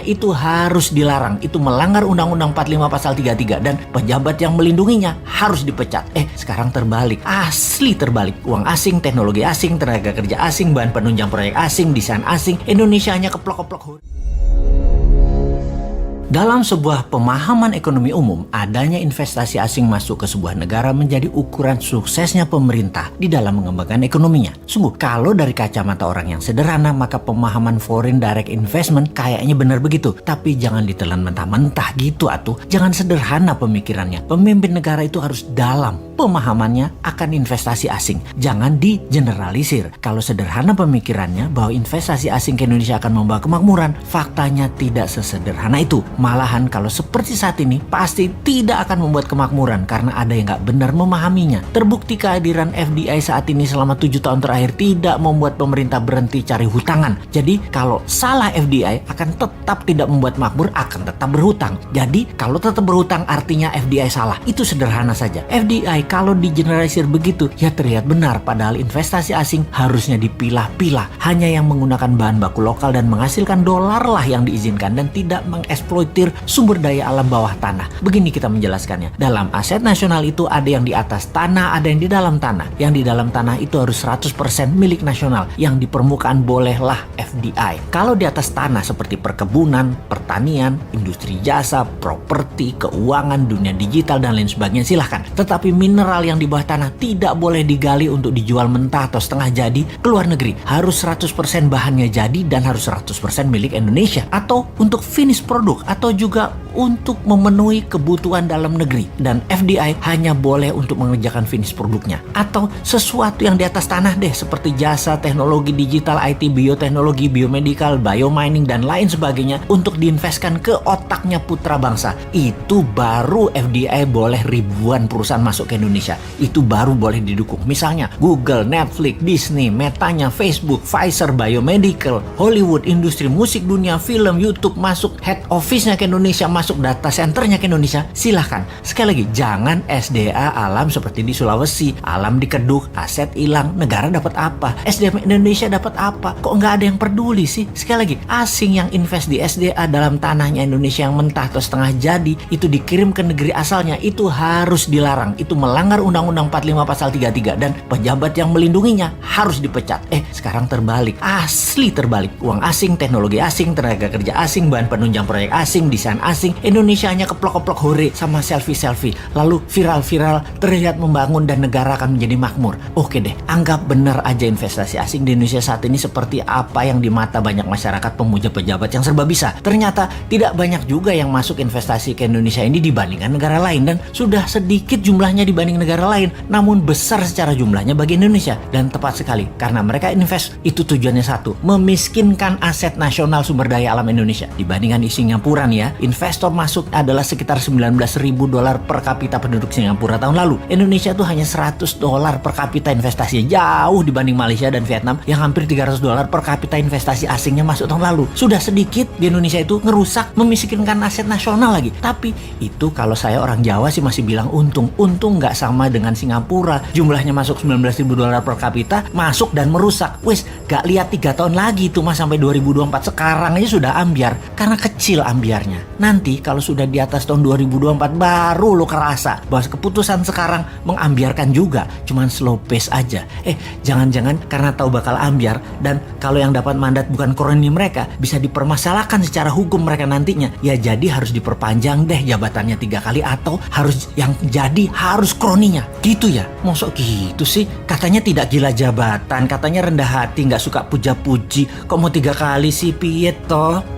itu harus dilarang. Itu melanggar Undang-Undang 45 pasal 33 dan pejabat yang melindunginya harus dipecat. Sekarang terbalik. Asli terbalik. Uang asing, teknologi asing, tenaga kerja asing, bahan penunjang proyek asing, desain asing. Indonesia hanya keplok-keplok. Dalam sebuah pemahaman ekonomi umum, adanya investasi asing masuk ke sebuah negara menjadi ukuran suksesnya pemerintah di dalam mengembangkan ekonominya. Sungguh, kalau dari kacamata orang yang sederhana, maka pemahaman foreign direct investment kayaknya benar begitu. Tapi jangan ditelan mentah-mentah gitu atuh. Jangan sederhana pemikirannya. Pemimpin negara itu harus dalam pemahamannya akan investasi asing. Jangan digeneralisir. Kalau sederhana pemikirannya bahwa investasi asing ke Indonesia akan membawa kemakmuran, faktanya tidak sesederhana itu. Malahan kalau seperti saat ini pasti tidak akan membuat kemakmuran karena ada yang nggak benar memahaminya. Terbukti kehadiran FDI saat ini selama 7 tahun terakhir tidak membuat pemerintah berhenti cari hutangan. Jadi kalau salah FDI akan tetap tidak membuat makmur, akan tetap berhutang. Jadi kalau tetap berhutang artinya FDI salah. Itu sederhana saja. FDI kalau digeneralisir begitu ya terlihat benar, padahal investasi asing harusnya dipilah-pilah. Hanya yang menggunakan bahan baku lokal dan menghasilkan dolar lah yang diizinkan dan tidak mengeksploitasi sumber daya alam bawah tanah. Begini kita menjelaskannya. Dalam aset nasional itu ada yang di atas tanah, ada yang di dalam tanah. Yang di dalam tanah itu harus 100% milik nasional. Yang di permukaan bolehlah FDI. Kalau di atas tanah seperti perkebunan, pertanian, industri jasa, properti, keuangan, dunia digital dan lain sebagainya silahkan. Tetapi mineral yang di bawah tanah tidak boleh digali untuk dijual mentah atau setengah jadi ke luar negeri. Harus 100% bahannya jadi dan harus 100% milik Indonesia. Atau untuk finish produk atau juga untuk memenuhi kebutuhan dalam negeri. Dan FDI hanya boleh untuk mengerjakan finish produknya. Atau sesuatu yang di atas tanah deh, seperti jasa, teknologi digital, IT, bioteknologi, biomedical, biomining, dan lain sebagainya untuk diinvestkan ke otaknya putra bangsa. Itu baru FDI boleh ribuan perusahaan masuk ke Indonesia. Itu baru boleh didukung. Misalnya Google, Netflix, Disney, Metanya, Facebook, Pfizer, biomedical, Hollywood, industri musik dunia, film, YouTube masuk, head office-nya ke Indonesia, masuk data centernya ke Indonesia, silahkan. Sekali lagi, jangan SDA alam seperti di Sulawesi, alam dikeduk, aset hilang, negara dapat apa? SDM Indonesia dapat apa? Kok nggak ada yang peduli sih? Sekali lagi, asing yang invest di SDA dalam tanahnya Indonesia yang mentah atau setengah jadi, itu dikirim ke negeri asalnya, itu harus dilarang. Itu melanggar Undang-Undang 45 pasal 33 dan pejabat yang melindunginya harus dipecat. Sekarang terbalik. Asli terbalik. Uang asing, teknologi asing, tenaga kerja asing, bahan penunjang proyek asing, desain asing. Indonesia hanya keplok-keplok hore sama selfie-selfie. Lalu viral-viral terlihat membangun dan negara akan menjadi makmur. Oke deh, anggap benar aja investasi asing di Indonesia saat ini seperti apa yang di mata banyak masyarakat pemuja pejabat yang serba bisa. Ternyata tidak banyak juga yang masuk investasi ke Indonesia ini dibandingkan negara lain. Dan sudah sedikit jumlahnya dibanding negara lain, namun besar secara jumlahnya bagi Indonesia. Dan tepat sekali, karena mereka invest, itu tujuannya satu, memiskinkan aset nasional sumber daya alam Indonesia. Dibandingkan di Singapura nih ya, investor masuk adalah sekitar $19.000 per kapita penduduk Singapura tahun lalu. Indonesia tuh hanya $100 per kapita investasinya, jauh dibanding Malaysia dan Vietnam yang hampir $300 per kapita investasi asingnya masuk tahun lalu. Sudah sedikit di Indonesia itu ngerusak, memiskinkan aset nasional lagi. Tapi itu kalau saya orang Jawa sih masih bilang untung. Untung nggak sama dengan Singapura, jumlahnya masuk $19.000 per kapita, masuk dan merusak. Wes, gak lihat 3 tahun lagi itu mas sampai 2024, sekarang aja sudah ambiar karena kecil ambiarnya. Nanti kalau sudah di atas tahun 2024 baru lo kerasa bahwa keputusan sekarang mengambiarkan juga, cuman slow pace aja. Jangan-jangan karena tahu bakal ambiar dan kalau yang dapat mandat bukan kroni mereka, bisa dipermasalahkan secara hukum mereka nantinya. Ya jadi harus diperpanjang deh jabatannya 3 kali atau harus yang jadi harus kroninya. Gitu ya? Mosok gitu sih? Katanya tidak gila jabatan, katanya rendah hati, nggak suka puja-puji. Kok mau 3 kali sih piye toh?